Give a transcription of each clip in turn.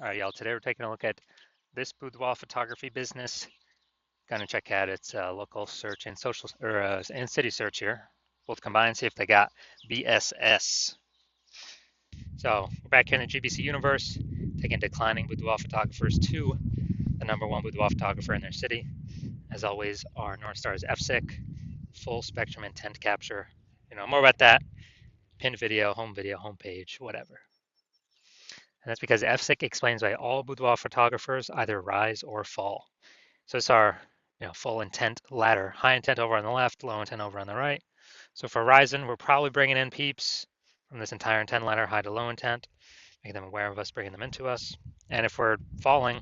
All right, y'all. Today we're taking a look at this boudoir photography business. Gonna check out its local search and social and city search here, both combined. See if they got BSS. So we're back here in the GBC universe, taking declining boudoir photographers to the #1 boudoir photographer in their city. As always, our North Star is FSIC, full spectrum intent capture. More about that. Pinned video, homepage, whatever. And that's because FSIC explains why all boudoir photographers either rise or fall. So it's our full intent ladder. High intent over on the left, low intent over on the right. So for Ryzen, we're probably bringing in peeps from this entire intent ladder, high to low intent, making them aware of us, bringing them into us. And if we're falling,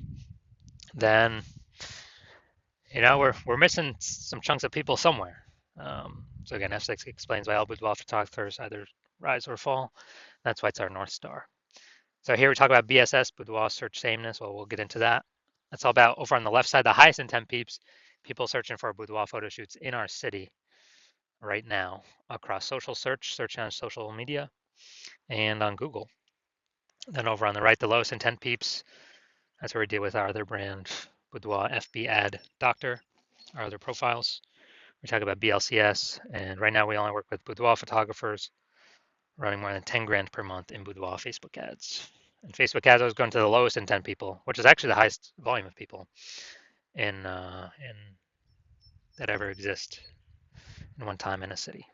then we're missing some chunks of people somewhere. So again, F6 explains why all boudoir photographers either rise or fall. That's why it's our North Star. So here we talk about BSS, boudoir search sameness. Well, we'll get into that. That's all about over on the left side, the highest intent peeps, people searching for boudoir photo shoots in our city right now across social search on social media, and on Google. Then over on the right, the lowest intent peeps, that's where we deal with our other brand, Boudoir FB Ad Doctor, our other profiles. We talk about BLCS, and right now we only work with boudoir photographers running more than 10 grand per month in boudoir Facebook ads. And Facebook ads, I was going to the lowest intent people, which is actually the highest volume of people in that ever exist in one time in a city.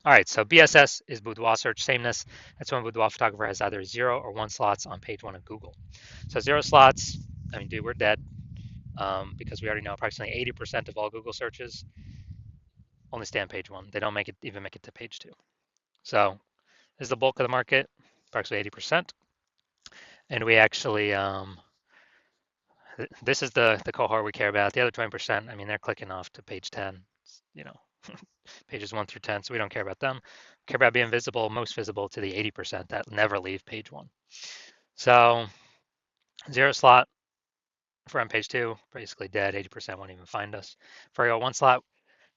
All right, so BSS is boudoir search sameness. That's when a boudoir photographer has either 0 or 1 slots on page 1 of Google. So 0 slots, I mean, dude, we're dead because we already know approximately 80% of all Google searches only stay on page 1. They don't even make it to page 2. So this is the bulk of the market, approximately 80%. And we actually, this is the cohort we care about. The other 20%, I mean, they're clicking off to page 10, pages 1 through 10, so we don't care about them. We care about being visible, most visible to the 80% that never leave page 1. So 0 slot, if we're on page 2, basically dead, 80% won't even find us. For our 1 slot,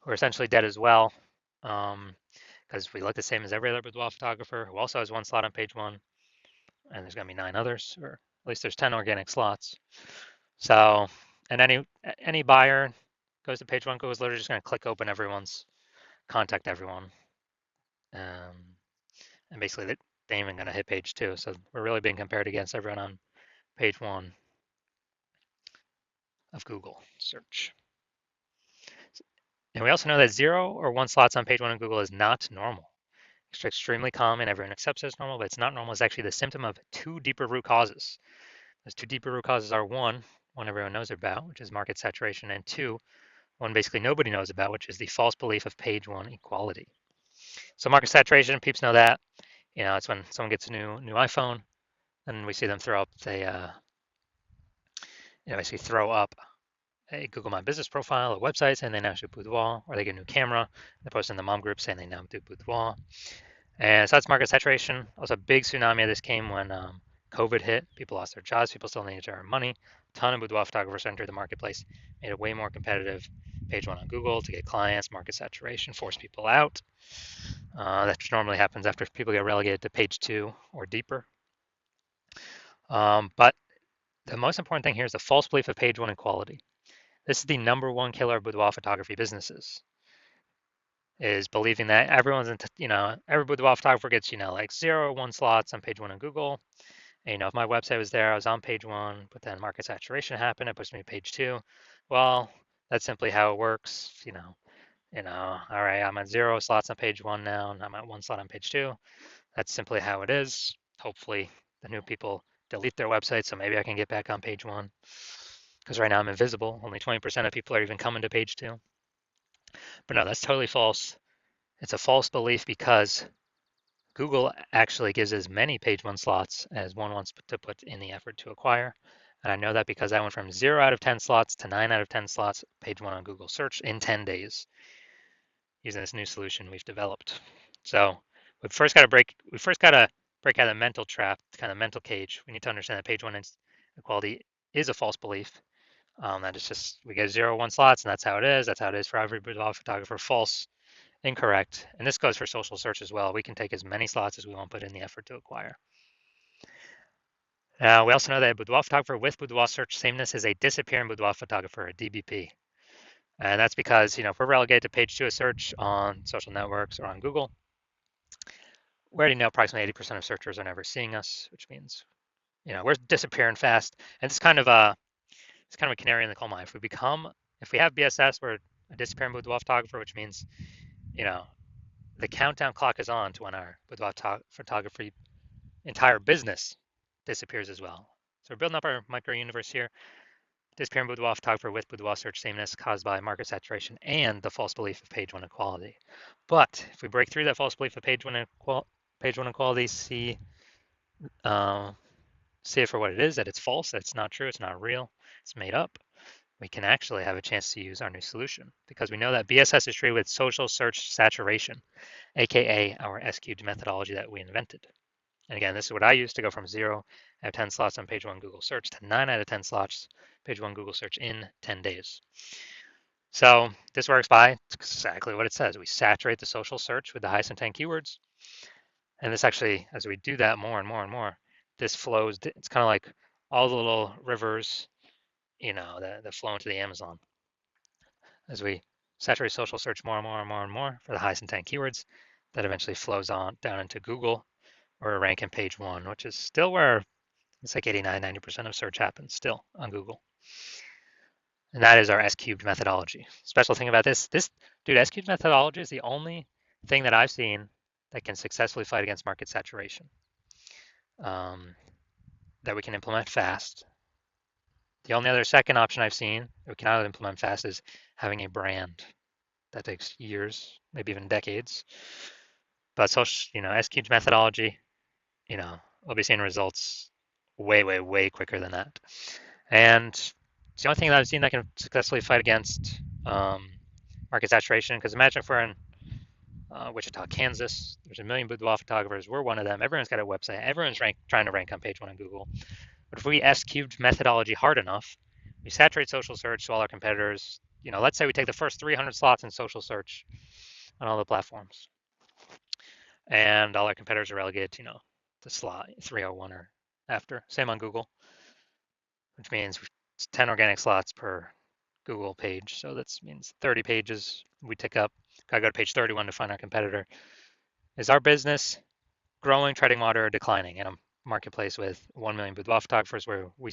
we're essentially dead as well, because we look the same as every other boudoir photographer who also has 1 slot on page 1, and there's going to be 9 others, or at least there's 10 organic slots. So, and any buyer goes to page 1, Google's literally just going to click open everyone's, contact everyone, and basically they ain't even going to hit page 2. So we're really being compared against everyone on page 1 of Google search. And we also know that 0 or 1 slots on page 1 of Google is not normal. It's extremely common. Everyone accepts it as normal, but it's not normal. It's actually the symptom of 2 deeper root causes. Those 2 deeper root causes are one everyone knows about, which is market saturation, and 2, one basically nobody knows about, which is the false belief of page 1 equality. So market saturation, peeps know that. It's when someone gets a new iPhone, and we see them throw up basically throw up a Google My Business profile, a website saying they now shoot boudoir, or they get a new camera, they post in the mom group saying they now do boudoir. And so that's market saturation. Also, a big tsunami of this came when COVID hit. People lost their jobs. People still needed to earn money. A ton of boudoir photographers entered the marketplace, made it way more competitive. Page 1 on Google to get clients, market saturation, force people out. That normally happens after people get relegated to page 2 or deeper. But the most important thing here is the false belief of page 1 equality. This is the #1 killer of boudoir photography businesses, is believing that everyone's, every boudoir photographer gets, like 0 or 1 slots on page 1 on Google. And, if my website was there, I was on page 1, but then market saturation happened, it pushed me to page 2. Well, that's simply how it works. All right, I'm at 0 slots on page 1 now, and I'm at 1 slot on page 2. That's simply how it is. Hopefully, the new people delete their website, so maybe I can get back on page 1. Because right now I'm invisible. Only 20% of people are even coming to page 2. But no, that's totally false. It's a false belief because Google actually gives as many page 1 slots as one wants to put in the effort to acquire. And I know that because I went from 0 out of 10 slots to 9 out of 10 slots page 1 on Google search in 10 days using this new solution we've developed. So we first got to break out of the mental trap, kind of mental cage. We need to understand that page 1 equality is a false belief. That is just, we get 0 1 slots, and that's how it is. That's how it is for every boudoir photographer. False, incorrect. And this goes for social search as well. We can take as many slots as we want, put in the effort to acquire. We also know that a boudoir photographer with boudoir search sameness is a disappearing boudoir photographer, a DBP. And that's because, if we're relegated to page 2 of search on social networks or on Google, we already know approximately 80% of searchers are never seeing us, which means, we're disappearing fast. And it's kind of a canary in the coal mine. If we have BSS, we're a disappearing boudoir photographer, which means, you know, the countdown clock is on to when our boudoir photography entire business disappears as well. So we're building up our micro universe here. Disappearing boudoir photographer with boudoir search sameness caused by market saturation and the false belief of page one equality. But if we break through that false belief of page one equality, uh, see it for what it is, that it's false, that it's not true, it's not real, it's made up, we can actually have a chance to use our new solution because we know that BSS is treated with social search saturation, aka our S-cubed methodology that we invented. And again, this is what I use to go from 0 out of 10 slots on page 1 Google search to 9 out of 10 slots page 1 Google search in 10 days. So this works by exactly what it says. We saturate the social search with the highest intent keywords. And this actually, as we do that more and more and more, this flows. It's kind of like all the little rivers, that flow into the Amazon. As we saturate social search more and more and more and more for the highest intent keywords, that eventually flows on down into Google or a rank in page 1, which is still where it's like 89, 90% of search happens still on Google. And that is our S-cubed methodology. Special thing about this, dude, S-cubed methodology is the only thing that I've seen that can successfully fight against market saturation, that we can implement fast. The only other second option I've seen that we cannot implement fast is having a brand. That takes years, maybe even decades. But S-cubed methodology, we'll be seeing results way, way, way quicker than that. And it's the only thing that I've seen that can successfully fight against market saturation. Because imagine if we're in Wichita, Kansas, there's a million boudoir photographers. We're one of them. Everyone's got a website. Everyone's trying to rank on page 1 on Google. But if we S-cubed methodology hard enough, we saturate social search so all our competitors, let's say we take the first 300 slots in social search on all the platforms, and all our competitors are relegated to, the slot 301 or after. Same on Google, which means 10 organic slots per Google page. So that means 30 pages we tick up. Gotta go to page 31 to find our competitor. Is our business growing, treading water, or declining in a marketplace with 1 million boudoir photographers where we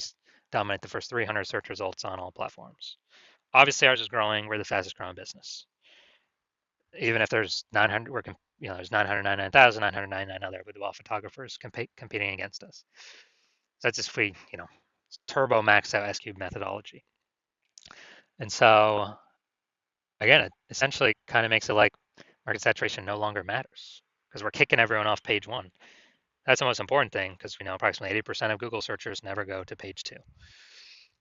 dominate the first 300 search results on all platforms? Obviously, ours is growing. We're the fastest growing business. Even if there's 900, there's 999,999 other boudoir photographers competing against us. So that's just if we, turbo max out S-cube methodology. And so again, it essentially kind of makes it like market saturation no longer matters because we're kicking everyone off page 1. That's the most important thing because we know approximately 80% of Google searchers never go to page 2.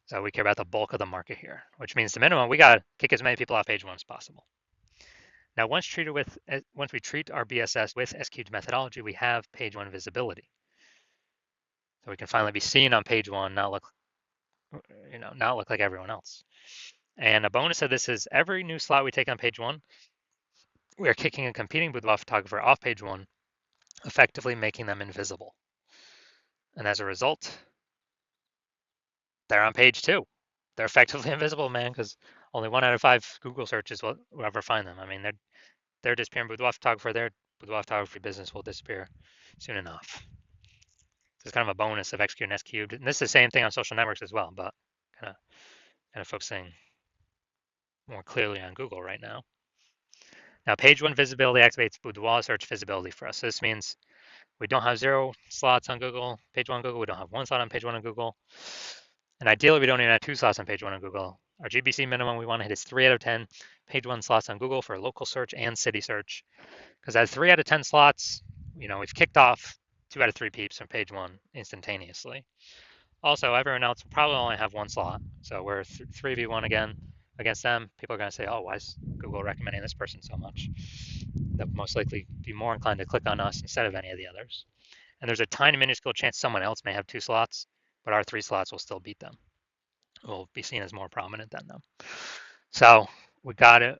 So we care about the bulk of the market here, which means the minimum, we got to kick as many people off page 1 as possible. Now, once we treat our BSS with S-cubed methodology, we have page 1 visibility. So we can finally be seen on page 1, not look like everyone else. And a bonus of this is every new slot we take on page 1, we are kicking a competing boudoir photographer off page 1, effectively making them invisible. And as a result, they're on page 2. They're effectively invisible, man, because only 1 out of 5 Google searches will ever find them. I mean, they're disappearing boudoir photographer. Their boudoir photography business will disappear soon enough. So it's kind of a bonus of X cubed and S cubed. And this is the same thing on social networks as well, but kind of focusing more clearly on Google right now. Now, page 1 visibility activates boudoir search visibility for us. So this means we don't have 0 slots on Google, page 1 Google. We don't have 1 slot on page 1 on Google. And ideally, we don't even have 2 slots on page 1 on Google. Our GBC minimum we want to hit is 3 out of 10 page 1 slots on Google for local search and city search. Because at 3 out of 10 slots, we've kicked off 2 out of 3 peeps from page 1 instantaneously. Also, everyone else will probably only have 1 slot. So we're 3v1 again against them. People are going to say, oh, why is Google recommending this person so much? They'll most likely be more inclined to click on us instead of any of the others. And there's a tiny minuscule chance someone else may have 2 slots, but our 3 slots will still beat them. We'll be seen as more prominent than them. So we got it.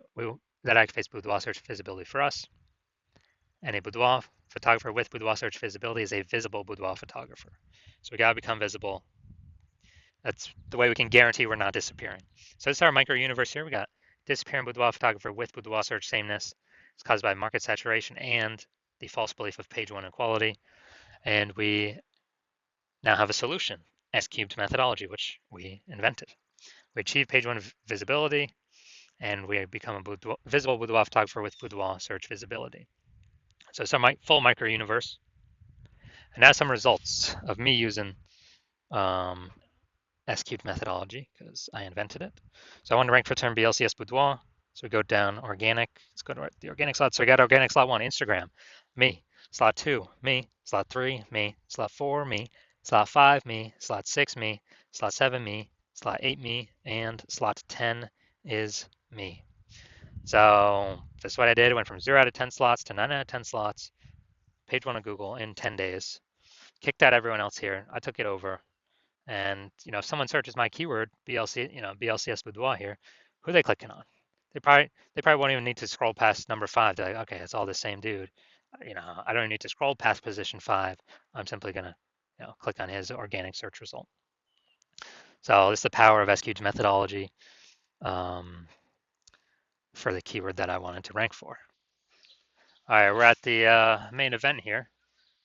That activates boudoir search visibility for us. And a boudoir photographer with boudoir search visibility is a visible boudoir photographer. So we got to become visible. That's the way we can guarantee we're not disappearing. So this is our micro universe here. We got disappearing boudoir photographer with boudoir search sameness. It's caused by market saturation and the false belief of page one equality. And we now have a solution, S cubed methodology, which we invented. We achieve page one visibility, and we become a visible boudoir photographer with boudoir search visibility. So it's a full micro universe. And now some results of me using um, S-cubed methodology because I invented it. So I want to rank for term BLCS Boudoir. So we go down organic. Let's go to the organic slot. So we got organic slot 1, Instagram, me. Slot 2, me. Slot 3, me. Slot 4, me. Slot 5, me. Slot 6, me. Slot 7, me. Slot 8, me. And slot 10 is me. So this is what I did. I went from 0 out of 10 slots to 9 out of 10 slots. Page 1 of Google in 10 days. Kicked out everyone else here. I took it over. And if someone searches my keyword BLC, BLCS Boudoir here, who are they clicking on? They probably won't even need to scroll past number 5. They're like, okay, it's all the same dude. I don't need to scroll past position 5. I'm simply gonna click on his organic search result. So this is the power of SQ's methodology for the keyword that I wanted to rank for. All right, we're at the main event here.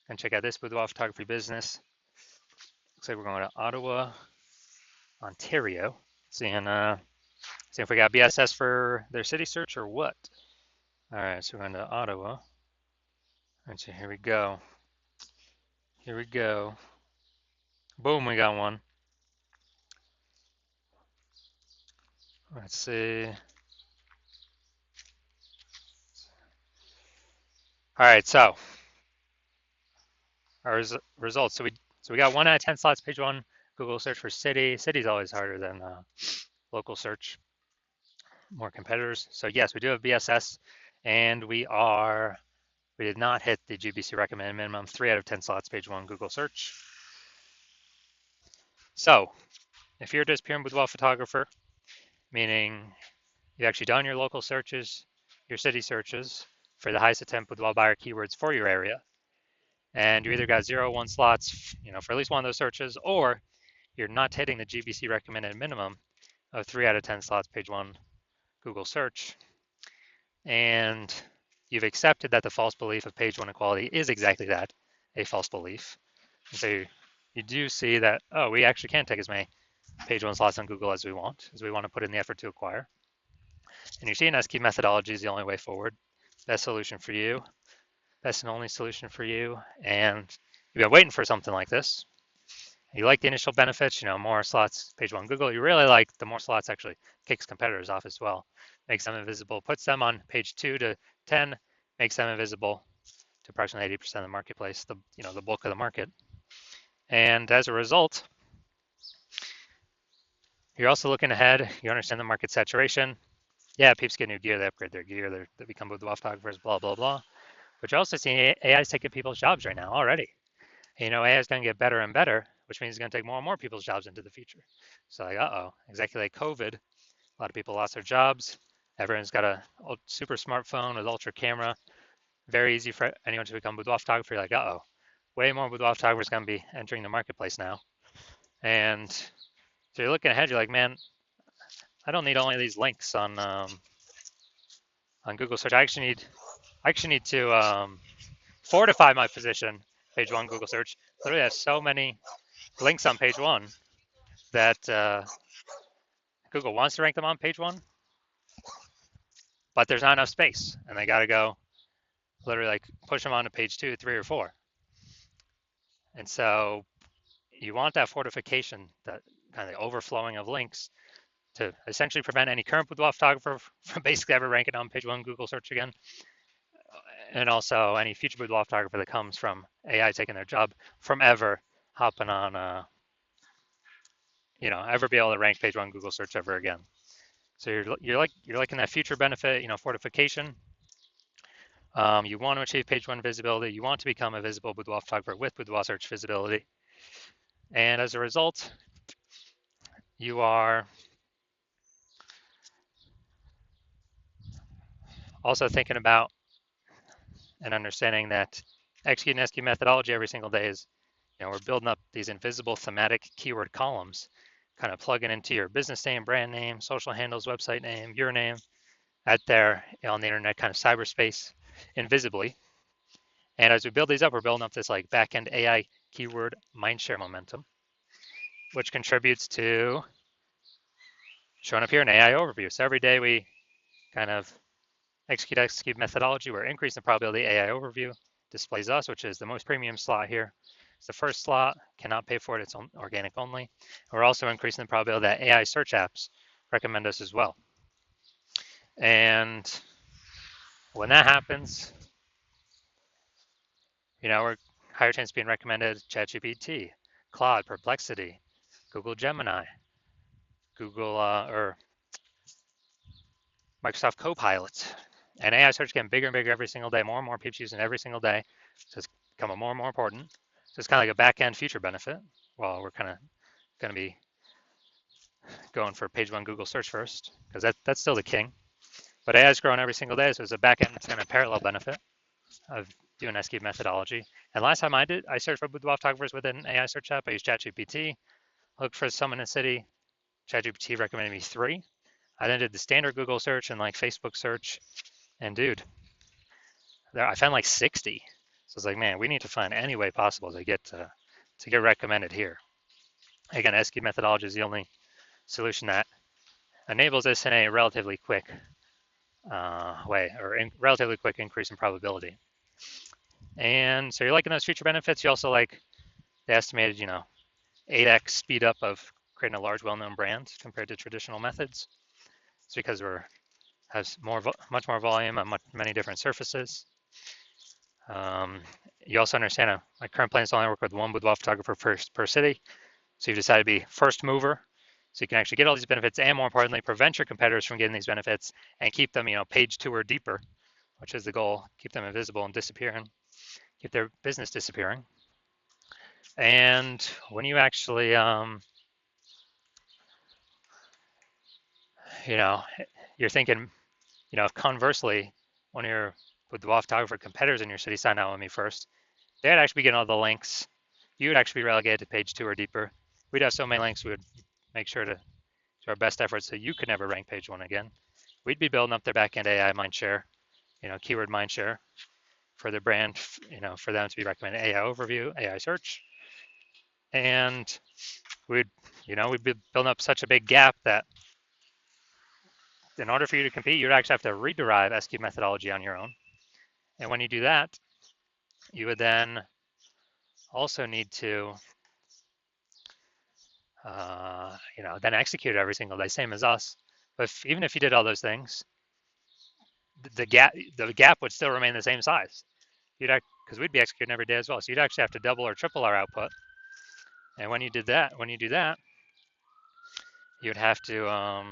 And check out this boudoir photography business. Looks like we're going to Ottawa, Ontario. Seeing if we got BSS for their city search or what. All right, so we're going to Ottawa. All right, so here we go. Here we go. Boom, we got one. Let's see. All right, so our results. So we got 1 out of 10 slots. Page 1, Google search for city. City's always harder than local search. More competitors. So yes, we do have BSS, and we did not hit the GBC recommended minimum. 3 out of 10 slots. Page 1, Google search. So if you're a disappearing boudoir photographer, meaning you've actually done your local searches, your city searches for the highest attempt boudoir buyer keywords for your area, and you either got 0 1 slots, for at least one of those searches, or you're not hitting the GBC recommended minimum of 3 out of 10 slots, page 1, Google search, and you've accepted that the false belief of page 1 equality is exactly that, a false belief. And so you do see that, we actually can't take as many page 1 slots on Google as we want to put in the effort to acquire. And you see an S-key methodology is the only way forward. Best solution for you, best and only solution for you. And you've been waiting for something like this. You like the initial benefits, more slots, page 1 Google. You really like the more slots actually kicks competitors off as well. Makes them invisible, puts them on page 2 to 10, makes them invisible to approximately 80% of the marketplace, the bulk of the market. And as a result, you're also looking ahead. You understand the market saturation. Yeah, peeps get new gear, they upgrade their gear, they become boudoir photographers, blah, blah, blah. But you're also seeing AI is taking people's jobs right now already. AI is going to get better and better, which means it's going to take more and more people's jobs into the future. So like, exactly like COVID, a lot of people lost their jobs. Everyone's got a super smartphone with ultra camera. Very easy for anyone to become boudoir photographer. You're like, way more boudoir photographers going to be entering the marketplace now. And so you're looking ahead, you're like, man, I don't need only these links on Google search. I actually need to fortify my position. Page 1 Google search literally has so many links on page 1 that Google wants to rank them on page 1, but there's not enough space, and they got to go literally like push them onto page 2, 3, or 4. And so you want that fortification, that kind of overflowing of links, to essentially prevent any current boudoir photographer from basically ever ranking on page 1 Google search again. And also any future boudoir photographer that comes from AI taking their job from ever hopping on, ever be able to rank page 1 Google search ever again. So you're liking that future benefit, fortification. You want to achieve page 1 visibility. You want to become a visible boudoir photographer with boudoir search visibility. And as a result, you are also thinking about and understanding that executing SQ methodology every single day is, we're building up these invisible thematic keyword columns, kind of plugging into your business name, brand name, social handles, website name, your name, out there on the internet, kind of cyberspace, invisibly. And as we build these up, we're building up this like back-end AI keyword mindshare momentum, which contributes to showing up here in AI overview. So every day we kind of execute methodology, we're increasing the probability AI overview displays us, which is the most premium slot here. It's the first slot, cannot pay for it, it's organic only. We're also increasing the probability that AI search apps recommend us as well. And when that happens, we're higher chance of being recommended ChatGPT, Claude, Perplexity, Google Gemini, Google or Microsoft Copilot. And AI search getting bigger and bigger every single day, more and more people using it every single day. So it's becoming more and more important. So it's kind of like a back-end future benefit. Well, we're kind of going to be going for page one Google search first, because that's still the king. But AI is growing every single day, so it's a back-end kind of parallel benefit of doing SQ methodology. And last time I searched for boudoir photographers with an AI search app. I used ChatGPT, looked for someone in a city. ChatGPT recommended me 3. I then did the standard Google search and like Facebook search, and dude, I found like 60. So it's like, man, we need to find any way possible to get recommended here. Again, SQ methodology is the only solution that enables this in a relatively quick way, or relatively quick increase in probability. And so you're liking those feature benefits. You also like the estimated, 8x speed up of creating a large, well-known brand compared to traditional methods. It's because has much more volume on many different surfaces. You also understand my current plan is to only work with one boudoir photographer per city. So you decide to be first mover, so you can actually get all these benefits, and more importantly, prevent your competitors from getting these benefits and keep them, page 2 or deeper, which is the goal. Keep them invisible and disappearing, keep their business disappearing. And when you actually, you're thinking, if conversely, one of your boudoir photographer competitors in your city signed out with me first, they'd actually be getting all the links. You would actually be relegated to page 2 or deeper. We'd have so many links, we would make sure to do our best efforts so you could never rank page 1 again. We'd be building up their backend AI mindshare, keyword mindshare for their brand, for them to be recommended AI overview, AI search. And we'd be building up such a big gap that in order for you to compete, you'd actually have to rederive SQ methodology on your own. And when you do that, you would then also need to, then execute it every single day, same as us. But even if you did all those things, the gap would still remain the same size. Because we'd be executing every day as well. So you'd actually have to double or triple our output. And when you do that, you'd have to,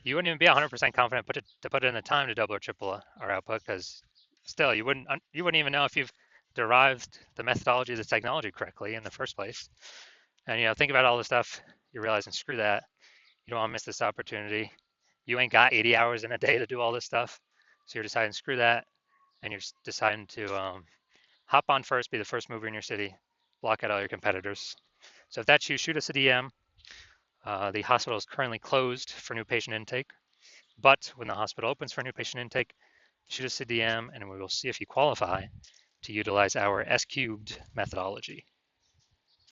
you wouldn't even be 100% confident to put in the time to double or triple our output, because still you wouldn't even know if you've derived the methodology of the technology correctly in the first place. And think about all the stuff you're realizing, screw that. You don't want to miss this opportunity. You ain't got 80 hours in a day to do all this stuff. So you're deciding, screw that. And you're deciding to hop on first, be the first mover in your city, block out all your competitors. So if that's you, shoot us a DM. The hospital is currently closed for new patient intake, but when the hospital opens for new patient intake, shoot us a DM and we will see if you qualify to utilize our S cubed methodology.